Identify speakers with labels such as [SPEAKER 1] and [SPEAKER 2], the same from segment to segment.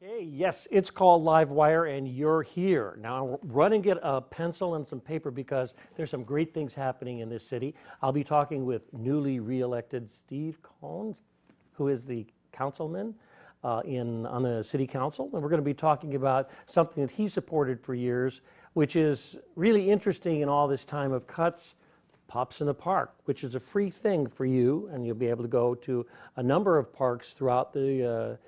[SPEAKER 1] Hey, yes, it's called LiveWire, and you're here. Now, run and get a pencil and some paper because there's some great things happening in this city. I'll be talking with newly re-elected Steve Cohn, who is the councilman on the city council, and we're going to be talking about something that he supported for years, which is really interesting in all this time of cuts. Pops in the Park, which is a free thing for you, and you'll be able to go to a number of parks throughout the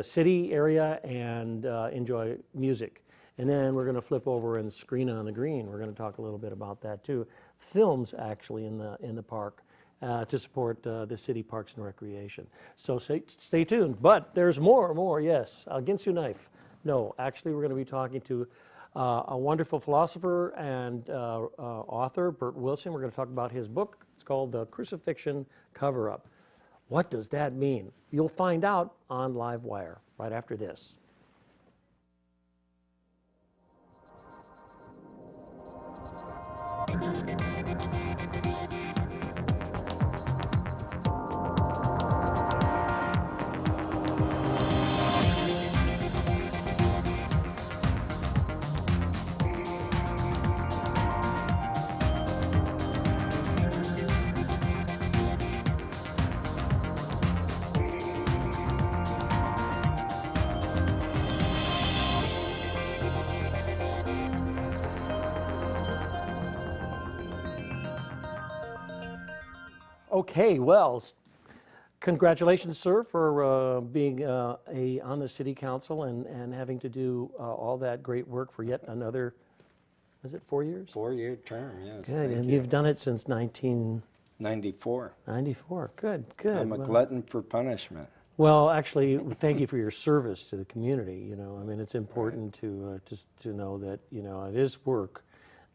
[SPEAKER 1] city area and enjoy music. And then we're going to flip over and Screen on the Green. We're going to talk a little bit about that too. Films actually in the park to support the city parks and recreation. So stay tuned. But there's more. Yes, against you knife. No, actually we're going to be talking to a wonderful philosopher and author, Bert Wilson. We're going to talk about his book. It's called The Crucifixion Cover-Up. What does that mean? You'll find out on LiveWire right after this. Okay, well, congratulations, sir, for being on the city council and having to do all that great work for yet another, is it 4 years?
[SPEAKER 2] 4-year term, yes.
[SPEAKER 1] Good, and you've done it since 1994.
[SPEAKER 2] 94.
[SPEAKER 1] Good.
[SPEAKER 2] I'm a glutton for punishment.
[SPEAKER 1] Well, actually, thank you for your service to the community. You know, I mean, it's important to know that it is work,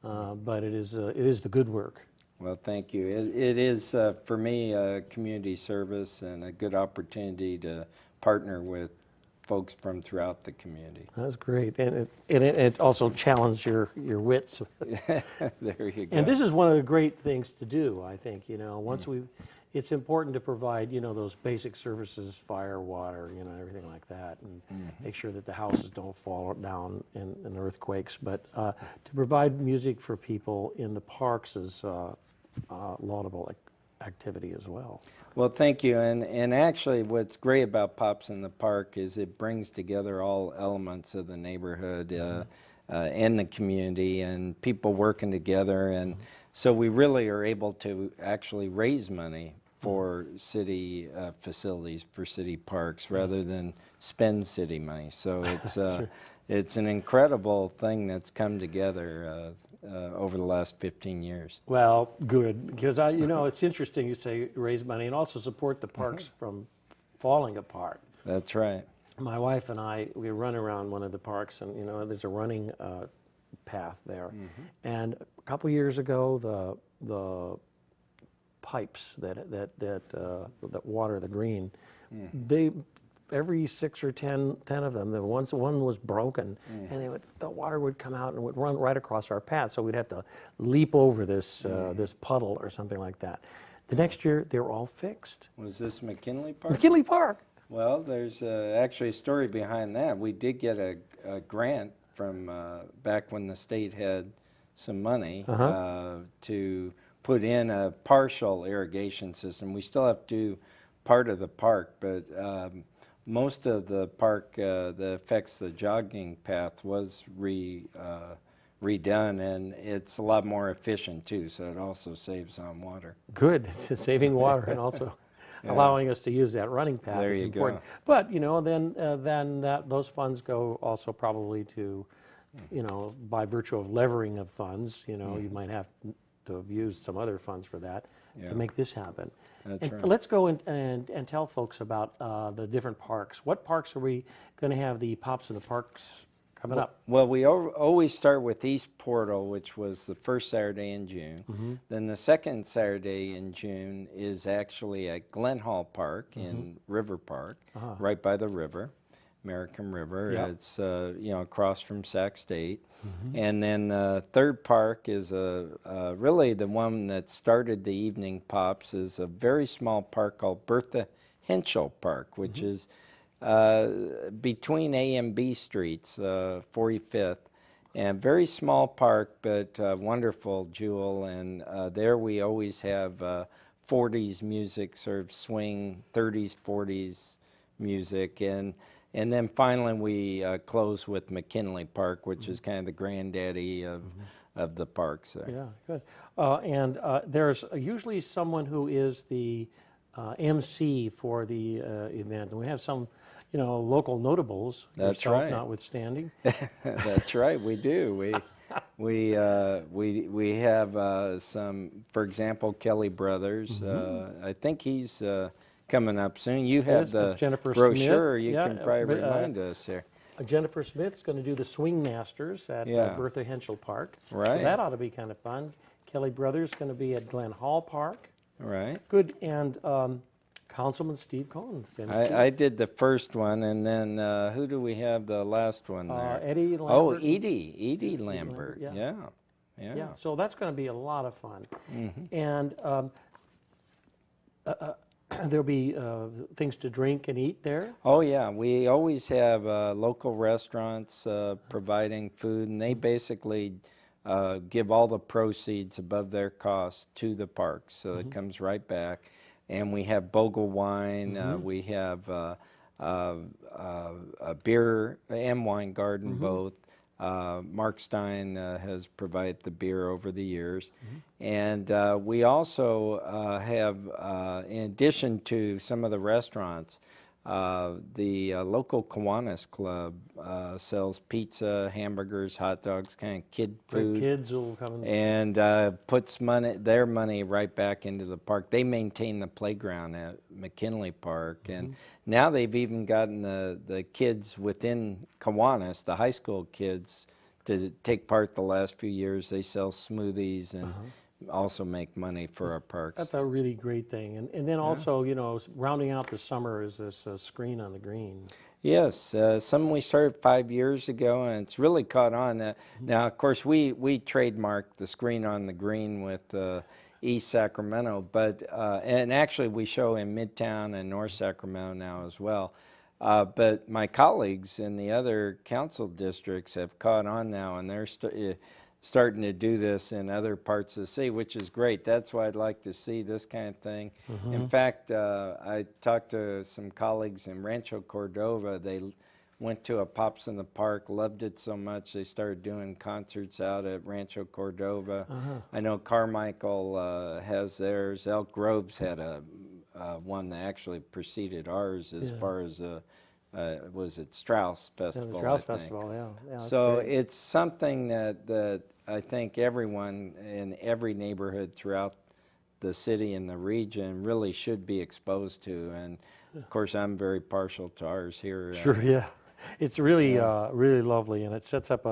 [SPEAKER 1] but it is the good work.
[SPEAKER 2] Well, thank you. It is, for me, a community service and a good opportunity to partner with folks from throughout the community.
[SPEAKER 1] That's great, and it also challenged your wits.
[SPEAKER 2] There you go.
[SPEAKER 1] And this is one of the great things to do, I think. Once it's important to provide those basic services, fire, water, everything like that, and make sure that the houses don't fall down in earthquakes. But to provide music for people in the parks is laudable activity as well.
[SPEAKER 2] Well, thank you. And actually what's great about Pops in the Park is it brings together all elements of the neighborhood and the community and people working together. And so we really are able to actually raise money for city facilities, for city parks, rather than spend city money. So it's an incredible thing that's come together over the last 15 years.
[SPEAKER 1] Well, good, because it's interesting you say raise money and also support the parks from falling apart.
[SPEAKER 2] That's right.
[SPEAKER 1] My wife and I, we run around one of the parks, and there's a running path there. And a couple years ago, the pipes that water the green, they every 6 or 10 of them, one was broken, and the water would come out and would run right across our path, so we'd have to leap over this puddle or something like that. The next year, they were all fixed.
[SPEAKER 2] Was this McKinley Park?
[SPEAKER 1] McKinley Park.
[SPEAKER 2] Well, there's actually a story behind that. We did get a grant from back when the state had some money to put in a partial irrigation system. We still have to do part of the park, but most of the park that affects the jogging path was redone, and it's a lot more efficient too, so it also saves on water.
[SPEAKER 1] Good, it's saving water and also allowing us to use that running path
[SPEAKER 2] there
[SPEAKER 1] is
[SPEAKER 2] you
[SPEAKER 1] important.
[SPEAKER 2] Go.
[SPEAKER 1] But then those funds go also probably to, by virtue of levering of funds, you might have to have used some other funds for that to make this happen.
[SPEAKER 2] That's right.
[SPEAKER 1] Let's go and tell folks about the different parks. What parks are we going to have the Pops in the Parks coming up?
[SPEAKER 2] Well, we always start with East Portal, which was the first Saturday in June. Then the second Saturday in June is actually at Glen Hall Park in River Park, right by the river, American River. It's across from Sac State. And then the third park is really the one that started the evening Pops, is a very small park called Bertha Henschel Park, which is between A and B streets, 45th. And very small park, but wonderful jewel. And there we always have 40s music, sort of swing, 30s, 40s music. And then finally we close with McKinley Park, which is kind of the granddaddy of the parks there.
[SPEAKER 1] Yeah, good. And there's usually someone who is the MC for the event. And we have some, local notables,
[SPEAKER 2] That's
[SPEAKER 1] yourself
[SPEAKER 2] right.
[SPEAKER 1] notwithstanding.
[SPEAKER 2] That's right, we do. We have some, for example, Kelly Brothers. I think he's coming up soon. You have
[SPEAKER 1] Yes,
[SPEAKER 2] the
[SPEAKER 1] Jennifer
[SPEAKER 2] brochure.
[SPEAKER 1] Smith.
[SPEAKER 2] You
[SPEAKER 1] Yeah,
[SPEAKER 2] can probably
[SPEAKER 1] but,
[SPEAKER 2] remind us here.
[SPEAKER 1] Jennifer Smith's going to do the Swing Masters at
[SPEAKER 2] Yeah.
[SPEAKER 1] Bertha Henschel Park.
[SPEAKER 2] Right.
[SPEAKER 1] So that ought to be kind of fun. Kelly Brothers going to be at Glen Hall Park.
[SPEAKER 2] Right.
[SPEAKER 1] Good. And Councilman Steve Cohn.
[SPEAKER 2] I did the first one, and then who do we have the last one there?
[SPEAKER 1] Eddie Lambert.
[SPEAKER 2] Oh, Edie Lambert.
[SPEAKER 1] yeah.
[SPEAKER 2] Yeah.
[SPEAKER 1] Yeah, so that's going to be a lot of fun. And there'll be things to drink and eat there.
[SPEAKER 2] Oh yeah, we always have local restaurants providing food, and they basically give all the proceeds above their cost to the parks, so it comes right back. And we have Bogle wine, we have a beer and wine garden both. Mark Stein has provided the beer over the years. And we also have, in addition to some of the restaurants, the local Kiwanis Club sells pizza, hamburgers, hot dogs, kind of kid food.
[SPEAKER 1] The kids will come
[SPEAKER 2] And puts their money right back into the park. They maintain the playground at McKinley Park, and now they've even gotten the kids within Kiwanis, the high school kids, to take part the last few years. They sell smoothies and also make money for our parks.
[SPEAKER 1] That's a really great thing. And then also, rounding out the summer is this screen on the green.
[SPEAKER 2] Yes, something we started 5 years ago, and it's really caught on. Now, of course, we trademarked the screen on the green with East Sacramento, but and actually we show in Midtown and North Sacramento now as well. But my colleagues in the other council districts have caught on now, and they're starting to do this in other parts of the city, which is great. That's why I'd like to see this kind of thing. In fact, I talked to some colleagues in Rancho Cordova. They went to a Pops in the Park, loved it so much they started doing concerts out at Rancho Cordova. I know Carmichael has theirs. Elk Grove's had one that actually preceded ours as far as was it Strauss Festival?
[SPEAKER 1] The Strauss
[SPEAKER 2] I think.
[SPEAKER 1] Festival, yeah.
[SPEAKER 2] So
[SPEAKER 1] great.
[SPEAKER 2] it's something that I think everyone in every neighborhood throughout the city and the region really should be exposed to. And of course, I'm very partial to ours here.
[SPEAKER 1] Sure, yeah. It's really, really lovely, and it sets up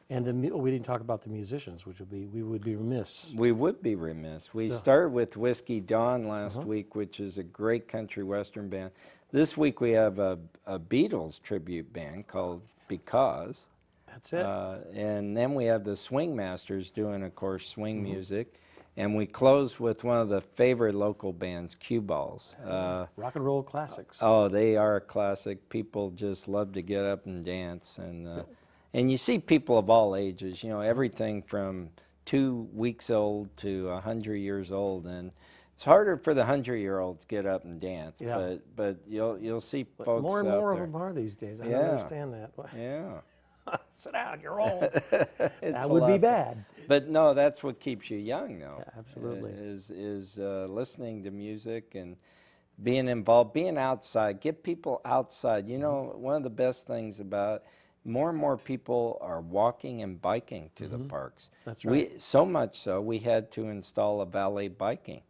[SPEAKER 1] we didn't talk about the musicians, which we would be remiss.
[SPEAKER 2] We would be remiss. We started with Whiskey Dawn last week, which is a great country western band. This week we have a Beatles tribute band called Because.
[SPEAKER 1] That's it.
[SPEAKER 2] And then we have the Swing Masters doing, of course, swing music. And we close with one of the favorite local bands, Cue Balls.
[SPEAKER 1] Rock and roll classics.
[SPEAKER 2] Oh, they are a classic. People just love to get up and dance. And you see people of all ages, everything from 2 weeks old to 100 years old. And it's harder for the 100-year-olds to get up and dance, but you'll see folks
[SPEAKER 1] more and
[SPEAKER 2] out
[SPEAKER 1] more
[SPEAKER 2] there.
[SPEAKER 1] of them are these days. I don't
[SPEAKER 2] Yeah.
[SPEAKER 1] understand that.
[SPEAKER 2] Yeah.
[SPEAKER 1] Sit down, you're old.
[SPEAKER 2] It's
[SPEAKER 1] That
[SPEAKER 2] a
[SPEAKER 1] would
[SPEAKER 2] lot
[SPEAKER 1] be
[SPEAKER 2] of fun.
[SPEAKER 1] bad.
[SPEAKER 2] But no, that's what keeps you young, though.
[SPEAKER 1] Yeah, absolutely.
[SPEAKER 2] Is listening to music and being involved, being outside. Get people outside. One of the best things about more and more people are walking and biking to the parks.
[SPEAKER 1] That's right.
[SPEAKER 2] So much so we had to install a valet biking.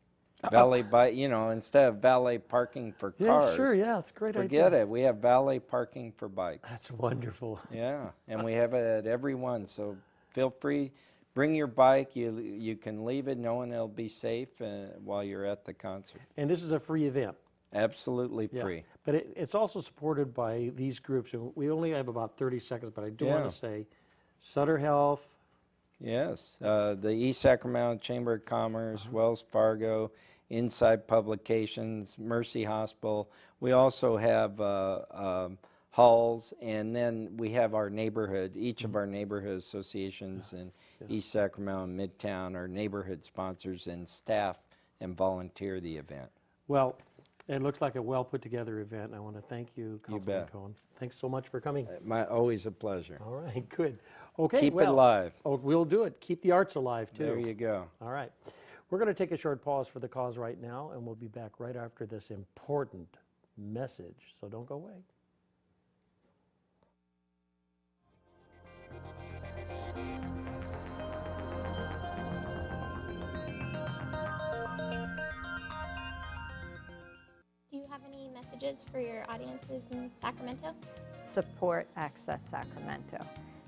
[SPEAKER 2] Valet bike, instead of valet parking for cars.
[SPEAKER 1] Yeah, sure, yeah, it's a great
[SPEAKER 2] Forget
[SPEAKER 1] idea.
[SPEAKER 2] it. We have valet parking for bikes.
[SPEAKER 1] That's wonderful.
[SPEAKER 2] Yeah, and we have it at every one. So feel free, bring your bike. You can leave it knowing it'll be safe while you're at the concert.
[SPEAKER 1] And this is a free event.
[SPEAKER 2] Absolutely
[SPEAKER 1] Yeah.
[SPEAKER 2] free.
[SPEAKER 1] But it's also supported by these groups. And we only have about 30 seconds, but I do want to say Sutter Health.
[SPEAKER 2] Yes, the East Sacramento Chamber of Commerce, Wells Fargo, Inside Publications, Mercy Hospital. We also have halls, and then we have our neighborhood. Each of our neighborhood associations in East Sacramento and Midtown are neighborhood sponsors and staff and volunteer the event.
[SPEAKER 1] Well, it looks like a well put together event. I want to thank you,
[SPEAKER 2] You
[SPEAKER 1] Councilman
[SPEAKER 2] bet.
[SPEAKER 1] Cohn. Thanks so much for coming.
[SPEAKER 2] Always a pleasure.
[SPEAKER 1] All right, good. Okay,
[SPEAKER 2] Keep it
[SPEAKER 1] well,
[SPEAKER 2] alive.
[SPEAKER 1] Oh, we'll do it. Keep the arts alive too.
[SPEAKER 2] There you go.
[SPEAKER 1] All right. We're going to take a short pause for the cause right now, and we'll be back right after this important message. So don't go away.
[SPEAKER 3] Do you have any messages for your audiences in Sacramento?
[SPEAKER 4] Support Access Sacramento.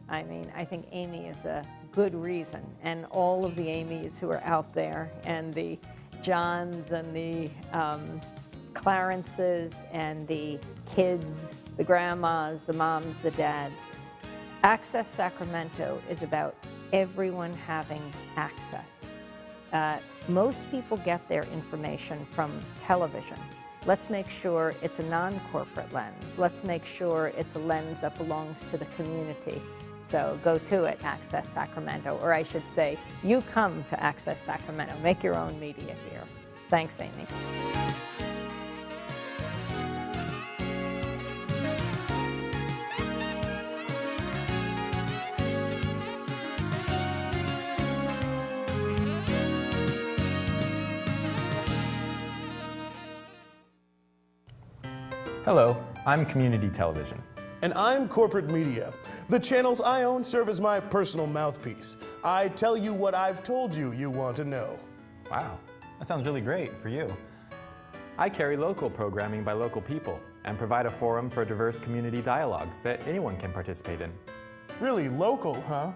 [SPEAKER 4] I mean, I think Amy is a good reason, and all of the Amy's who are out there, and the Johns and the Clarences and the kids, the grandmas, the moms, the dads. Access Sacramento is about everyone having access. Most people get their information from television. Let's make sure it's a non-corporate lens. Let's make sure it's a lens that belongs to the community. So go to it, Access Sacramento, or I should say, you come to Access Sacramento. Make your own media here. Thanks, Amy.
[SPEAKER 5] Hello, I'm Community Television.
[SPEAKER 6] And I'm corporate media. The channels I own serve as my personal mouthpiece. I tell you what I've told you you want to know.
[SPEAKER 5] Wow, that sounds really great for you. I carry local programming by local people and provide a forum for diverse community dialogues that anyone can participate in.
[SPEAKER 6] Really local, huh?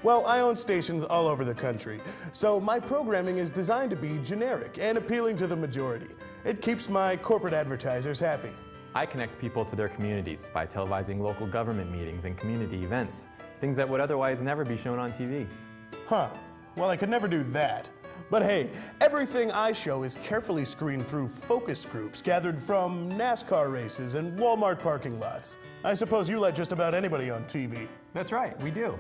[SPEAKER 6] Well, I own stations all over the country, so my programming is designed to be generic and appealing to the majority. It keeps my corporate advertisers happy.
[SPEAKER 5] I connect people to their communities by televising local government meetings and community events, things that would otherwise never be shown on TV.
[SPEAKER 6] Huh, well, I could never do that. But hey, everything I show is carefully screened through focus groups gathered from NASCAR races and Walmart parking lots. I suppose you let just about anybody on TV.
[SPEAKER 5] That's right, we do.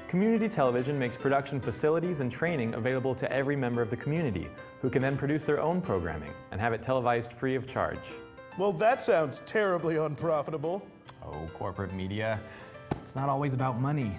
[SPEAKER 5] Community television makes production facilities and training available to every member of the community, who can then produce their own programming and have it televised free of charge.
[SPEAKER 6] Well, that sounds terribly unprofitable.
[SPEAKER 5] Oh, corporate media, it's not always about money.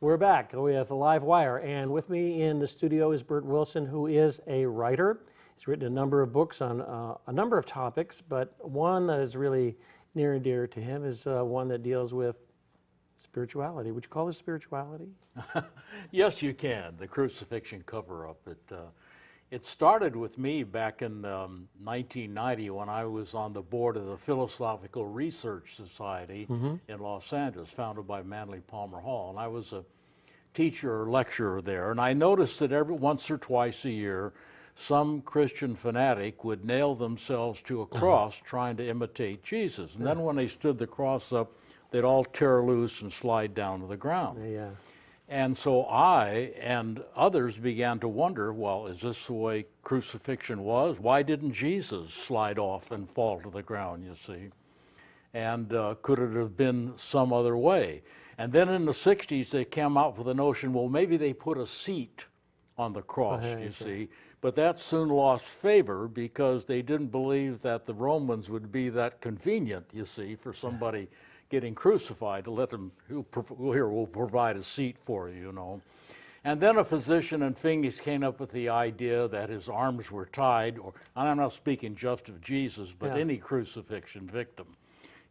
[SPEAKER 1] We're back with LiveWire, and with me in the studio is Bert Wilson, who is a writer. He's written a number of books on a number of topics, but one that is really near and dear to him is one that deals with spirituality. Would you call this spirituality?
[SPEAKER 7] Yes, you can. The crucifixion cover-up. It started with me back in 1990 when I was on the board of the Philosophical Research Society in Los Angeles, founded by Manly Palmer Hall. And I was a teacher or lecturer there. And I noticed that every once or twice a year, some Christian fanatic would nail themselves to a cross trying to imitate Jesus. And then when they stood the cross up, they'd all tear loose and slide down to the ground.
[SPEAKER 1] Yeah.
[SPEAKER 7] And so I and others began to wonder, well, is this the way crucifixion was? Why didn't Jesus slide off and fall to the ground, you see? And could it have been some other way? And then in the 60s, they came out with the notion, well, maybe they put a seat on the cross, you see. But that soon lost favor because they didn't believe that the Romans would be that convenient, you see, for somebody getting crucified to let them, here, we'll provide a seat for you, you know. And then a physician in Phoenix came up with the idea that his arms were tied, and I'm not speaking just of Jesus, but any crucifixion victim.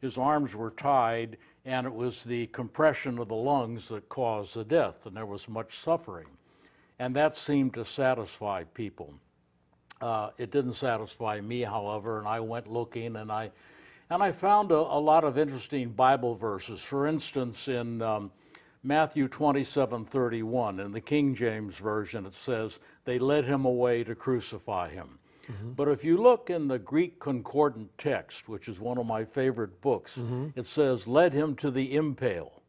[SPEAKER 7] His arms were tied, and it was the compression of the lungs that caused the death, and there was much suffering. And that seemed to satisfy people. It didn't satisfy me, however, and I went looking, and I found a lot of interesting Bible verses. For instance, in Matthew 27:31, in the King James Version, it says, "They led him away to crucify him." But if you look in the Greek Concordant text, which is one of my favorite books, it says, "Led him to the impale."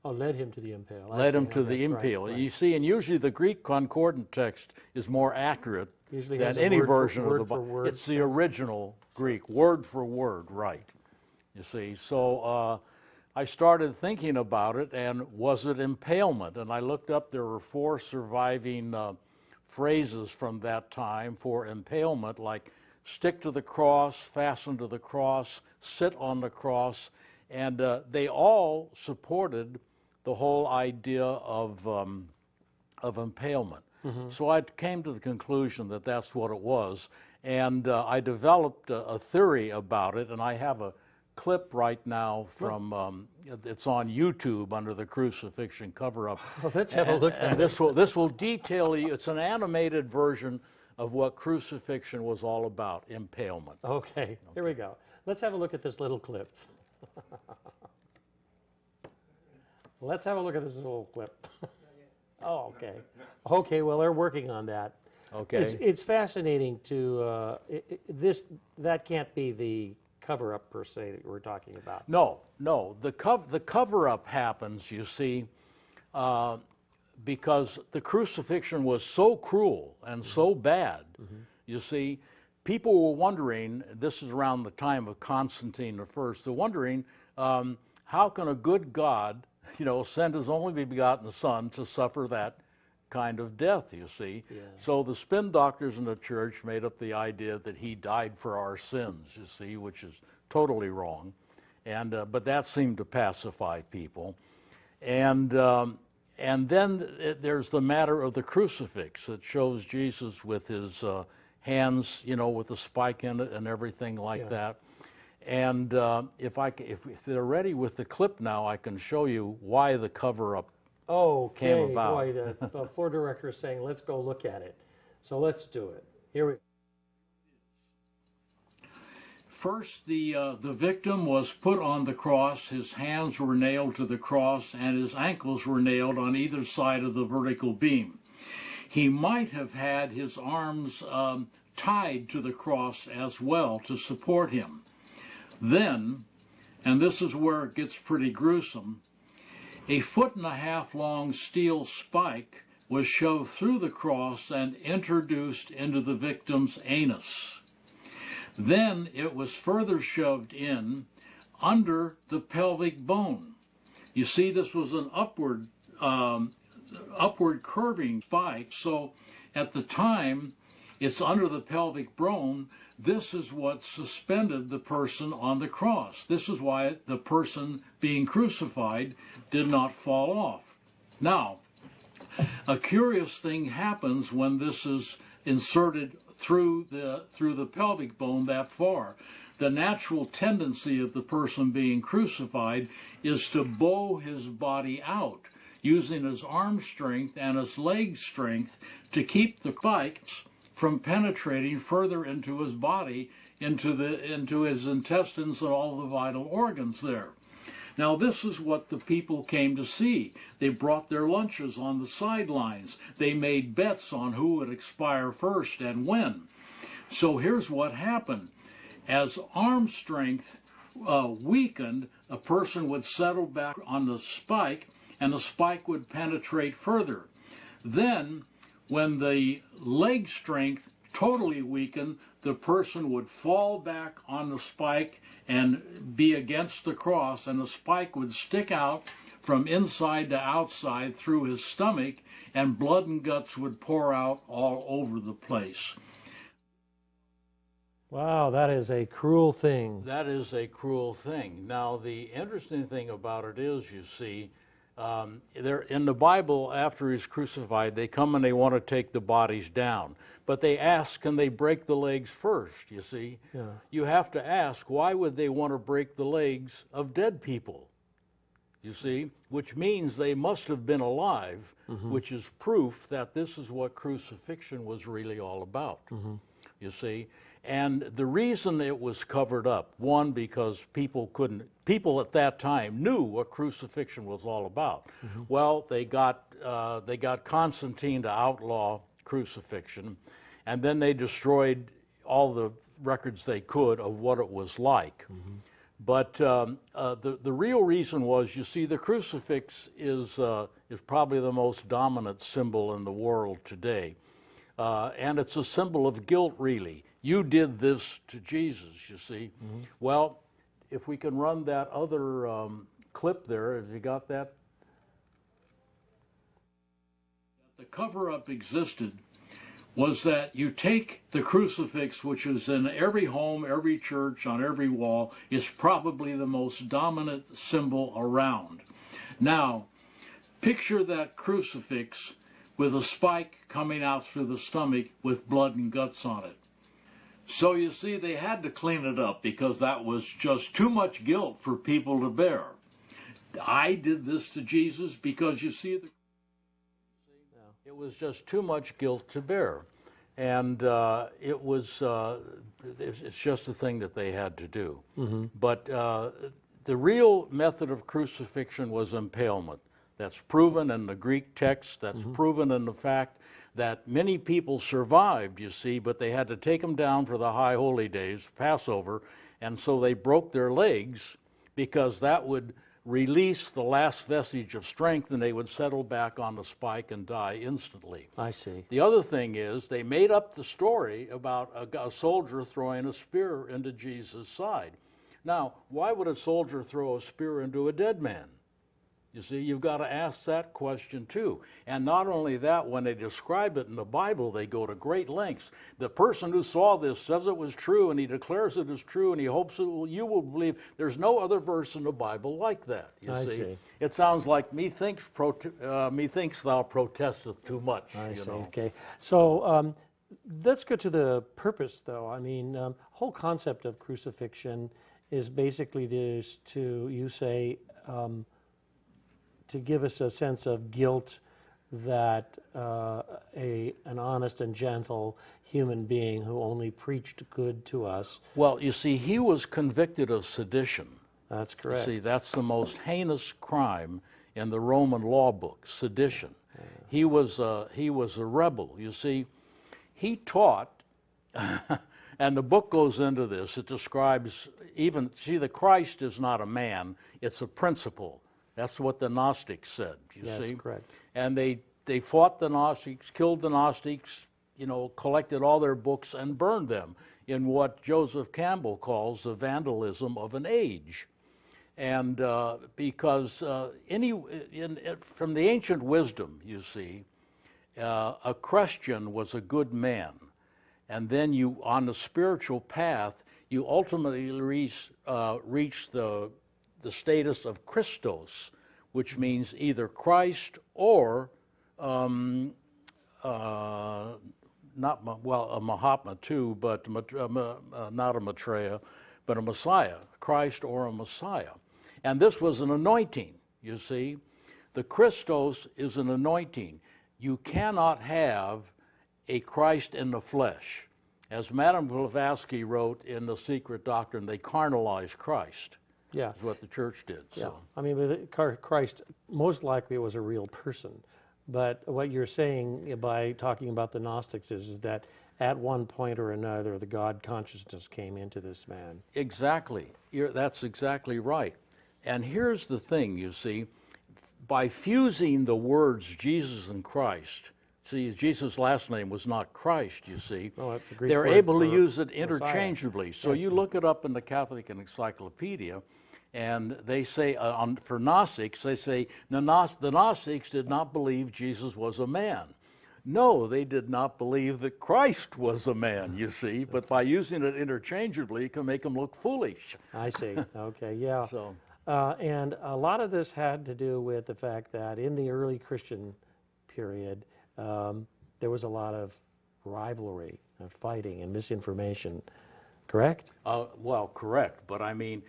[SPEAKER 1] Oh, led him to the impale. I
[SPEAKER 7] Led
[SPEAKER 1] see.
[SPEAKER 7] him to
[SPEAKER 1] Okay,
[SPEAKER 7] the
[SPEAKER 1] right,
[SPEAKER 7] impale.
[SPEAKER 1] right.
[SPEAKER 7] You see, and usually the Greek Concordant text is more accurate
[SPEAKER 1] Usually
[SPEAKER 7] than
[SPEAKER 1] has a
[SPEAKER 7] any
[SPEAKER 1] word for-
[SPEAKER 7] version of
[SPEAKER 1] word
[SPEAKER 7] the
[SPEAKER 1] for
[SPEAKER 7] Bible.
[SPEAKER 1] word
[SPEAKER 7] It's the
[SPEAKER 1] text.
[SPEAKER 7] original Greek, word for word, right. You see, so I started thinking about it, and was it impalement? And I looked up, there were 4 surviving phrases from that time for impalement, like stick to the cross, fasten to the cross, sit on the cross, and they all supported the whole idea of impalement. So I came to the conclusion that that's what it was, and I developed a theory about it, and I have a clip right now from, it's on YouTube under the crucifixion cover-up.
[SPEAKER 1] Well, let's have a look at
[SPEAKER 7] And this will detail you, it's an animated version of what crucifixion was all about, impalement.
[SPEAKER 1] Okay, here we go. Let's have a look at this little clip. Let's have a look at this little clip. Oh, okay. Okay, well, they're working on that.
[SPEAKER 7] Okay.
[SPEAKER 1] It's fascinating to, that can't be the cover-up per se that we're talking about.
[SPEAKER 7] No, the cover-up happens, you see, because the crucifixion was so cruel and so bad. You see, people were wondering, this is around the time of Constantine I, they're wondering, how can a good God, send his only begotten Son to suffer that kind of death, you see?
[SPEAKER 1] Yeah.
[SPEAKER 7] So the spin doctors in the church made up the idea that he died for our sins, you see, which is totally wrong. And but that seemed to pacify people. And then there's the matter of the crucifix that shows Jesus with his hands, with the spike in it and everything like that. And if they're ready with the clip now, I can show you why the cover-up came about.
[SPEAKER 1] Boy, the floor director is saying, let's go look at it. So let's do it. Here we
[SPEAKER 7] First, the victim was put on the cross. His hands were nailed to the cross, and his ankles were nailed on either side of the vertical beam. He might have had his arms tied to the cross as well to support him. Then, and this is where it gets pretty gruesome, a 1.5 foot long steel spike was shoved through the cross and introduced into the victim's anus. Then it was further shoved in under the pelvic bone. You see, this was an upward curving spike, so at the time it's under the pelvic bone. This is what suspended the person on the cross. This is why the person being crucified did not fall off. Now, a curious thing happens when this is inserted through the pelvic bone that far. The natural tendency of the person being crucified is to bow his body out, using his arm strength and his leg strength to keep the spikes from penetrating further into his body, into his intestines and all the vital organs there. Now, this is what the people came to see. They brought their lunches on the sidelines. They made bets on who would expire first and when. So here's what happened. As arm strength weakened, a person would settle back on the spike, and the spike would penetrate further. Then, when the leg strength totally weakened, the person would fall back on the spike and be against the cross, and the spike would stick out from inside to outside through his stomach, and blood and guts would pour out all over the place.
[SPEAKER 1] Wow, that is a cruel thing.
[SPEAKER 7] That is a cruel thing. Now, the interesting thing about it is, you see, in the Bible, after he's crucified, they come and they want to take the bodies down. But they ask, can they break the legs first, you see?
[SPEAKER 1] Yeah.
[SPEAKER 7] You have to ask, why would they want to break the legs of dead people? You see, which means they must have been alive, which is proof that this is what crucifixion was really all about. you see. And the reason it was covered up, one, because people at that time knew what crucifixion was all about. Well, they got Constantine to outlaw crucifixion, and then they destroyed all the records they could of what it was like. But the real reason was, you see, the crucifix is probably the most dominant symbol in the world today. And it's a symbol of guilt, really. You did this to Jesus, you see. Well, if we can run that other clip there, have you got that? The cover-up existed was that you take the crucifix, which is in every home, every church, on every wall, is probably the most dominant symbol around. Now, picture that crucifix with a spike coming out through the stomach with blood and guts on it. So you see, they had to clean it up because that was just too much guilt for people to bear. I did this to Jesus because, you see, it was just too much guilt to bear. And it's just a thing that they had to do. But the real method of crucifixion was impalement. That's proven in the Greek text. That's proven in the fact that many people survived, you see, but they had to take them down for the high holy days, Passover, and so they broke their legs because that would release the last vestige of strength, and they would settle back on the spike and die instantly.
[SPEAKER 1] I see.
[SPEAKER 7] The other thing is, they made up the story about a soldier throwing a spear into Jesus' side. Now, why would a soldier throw a spear into a dead man? You see, you've got to ask that question too. And not only that, when they describe it in the Bible, they go to great lengths. The person who saw this says it was true, and he declares it is true, and he hopes you will believe. There's no other verse in the Bible like that, you see. It sounds like methinks thou protesteth too much,
[SPEAKER 1] I
[SPEAKER 7] you
[SPEAKER 1] see,
[SPEAKER 7] know.
[SPEAKER 1] okay. So let's go to the purpose, though. I mean, whole concept of crucifixion is basically to you say, to give us a sense of guilt that an honest and gentle human being who only preached good to us.
[SPEAKER 7] Well, you see, he was convicted of sedition.
[SPEAKER 1] That's correct.
[SPEAKER 7] See, that's the most heinous crime in the Roman law book, sedition. He was a rebel. You see, he taught, and the book goes into this. It describes the Christ is not a man, it's a principle. That's what the Gnostics said, you see.
[SPEAKER 1] Yes, correct.
[SPEAKER 7] And they fought the Gnostics, killed the Gnostics, collected all their books and burned them in what Joseph Campbell calls the vandalism of an age. And because from the ancient wisdom, you see, a Christian was a good man. And then on the spiritual path, you ultimately reach the status of Christos, which means either Christ or a Mahatma too, but not a Maitreya, but a Messiah, Christ or a Messiah. And this was an anointing, you see. The Christos is an anointing. You cannot have a Christ in the flesh. As Madame Blavatsky wrote in The Secret Doctrine, they carnalized Christ.
[SPEAKER 1] Yeah.
[SPEAKER 7] Is what the church did.
[SPEAKER 1] Yeah.
[SPEAKER 7] So.
[SPEAKER 1] I mean, with Christ, most likely was a real person. But what you're saying by talking about the Gnostics is that at one point or another, the God consciousness came into this man.
[SPEAKER 7] Exactly. That's exactly right. And here's the thing, you see, by fusing the words Jesus and Christ, see, Jesus' last name was not Christ, you see.
[SPEAKER 1] Oh, that's a Greek
[SPEAKER 7] They're
[SPEAKER 1] word
[SPEAKER 7] able to
[SPEAKER 1] for
[SPEAKER 7] use it
[SPEAKER 1] Messiah.
[SPEAKER 7] interchangeably. So
[SPEAKER 1] Yes.
[SPEAKER 7] you look it up in the Catholic Encyclopedia, and they say, for Gnostics, they say the Gnostics did not believe Jesus was a man. No, they did not believe that Christ was a man, you see. But by using it interchangeably, it can make them look foolish.
[SPEAKER 1] I see. Okay, yeah.
[SPEAKER 7] So.
[SPEAKER 1] And a lot of this had to do with the fact that in the early Christian period, there was a lot of rivalry, fighting, and misinformation. Correct?
[SPEAKER 7] Well, correct. But I mean,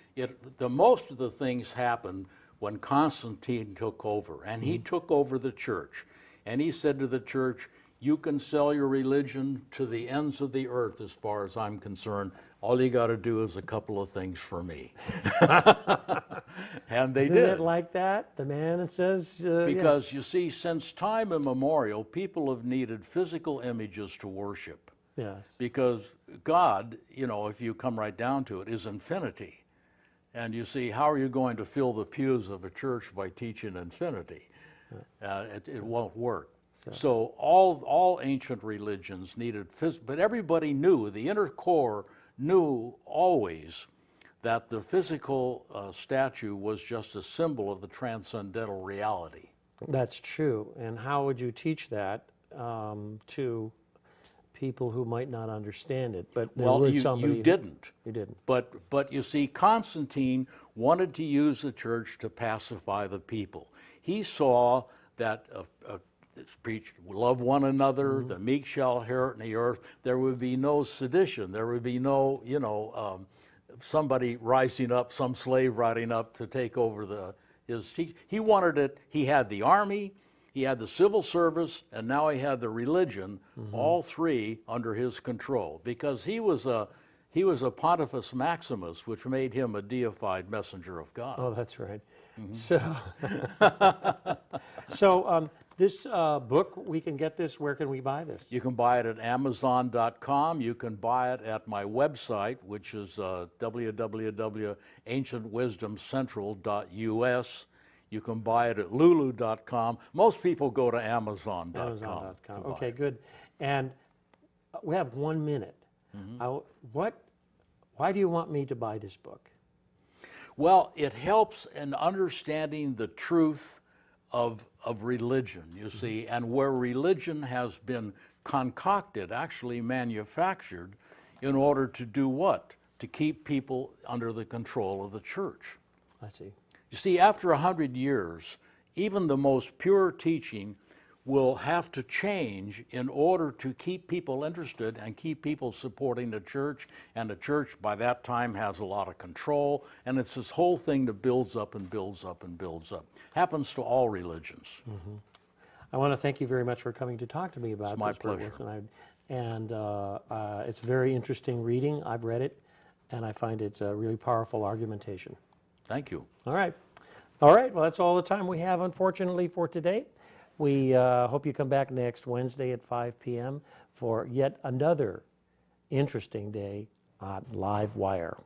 [SPEAKER 7] most of the things happened when Constantine took over, and he took over the church. And he said to the church, You can sell your religion to the ends of the earth as far as I'm concerned. All you got to do is a couple of things for me. And they
[SPEAKER 1] Isn't
[SPEAKER 7] did.
[SPEAKER 1] it like that? The man that says,
[SPEAKER 7] Because you see, since time immemorial, people have needed physical images to worship.
[SPEAKER 1] yes.
[SPEAKER 7] Because God, you know, if you come right down to it, is infinity. And you see, how are you going to fill the pews of a church by teaching infinity? It won't work. So all ancient religions needed but everybody knew, the inner core knew always that the physical statue was just a symbol of the transcendental reality.
[SPEAKER 1] That's true. And how would you teach that to people who might not understand it? But there
[SPEAKER 7] Well,
[SPEAKER 1] was
[SPEAKER 7] you
[SPEAKER 1] somebody
[SPEAKER 7] didn't.
[SPEAKER 1] You didn't.
[SPEAKER 7] But you see, Constantine wanted to use the church to pacify the people. He saw that it's preached, love one another, the meek shall inherit the earth. There would be no sedition. There would be no, somebody rising up, some slave rising up to take over his teaching. He wanted it. He had the army, he had the civil service, and now he had the religion, all three under his control, because he was a Pontifex Maximus, which made him a deified messenger of God.
[SPEAKER 1] Oh, that's right. So this book, we can get this, where can we buy this?
[SPEAKER 7] You can buy it at Amazon.com. You can buy it at my website, which is www.ancientwisdomcentral.us. You can buy it at Lulu.com. Most people go to Amazon.com.
[SPEAKER 1] Amazon.com. Okay, good. And we have 1 minute. Why do you want me to buy this book?
[SPEAKER 7] Well, it helps in understanding the truth of religion, you see, and where religion has been concocted, actually manufactured, in order to do what? To keep people under the control of the church.
[SPEAKER 1] I see.
[SPEAKER 7] You see, after 100 years, even the most pure teaching will have to change in order to keep people interested and keep people supporting the church, and the church by that time has a lot of control, and it's this whole thing that builds up and builds up and builds up. Happens to all religions.
[SPEAKER 1] I want to thank you very much for coming to talk to me about
[SPEAKER 7] It's my
[SPEAKER 1] this book.
[SPEAKER 7] pleasure.
[SPEAKER 1] And it's very interesting reading. I've read it, and I find it's a really powerful argumentation.
[SPEAKER 7] Thank you.
[SPEAKER 1] All right. All right, well, that's all the time we have, unfortunately, for today. We hope you come back next Wednesday at 5 p.m. for yet another interesting day on LiveWire.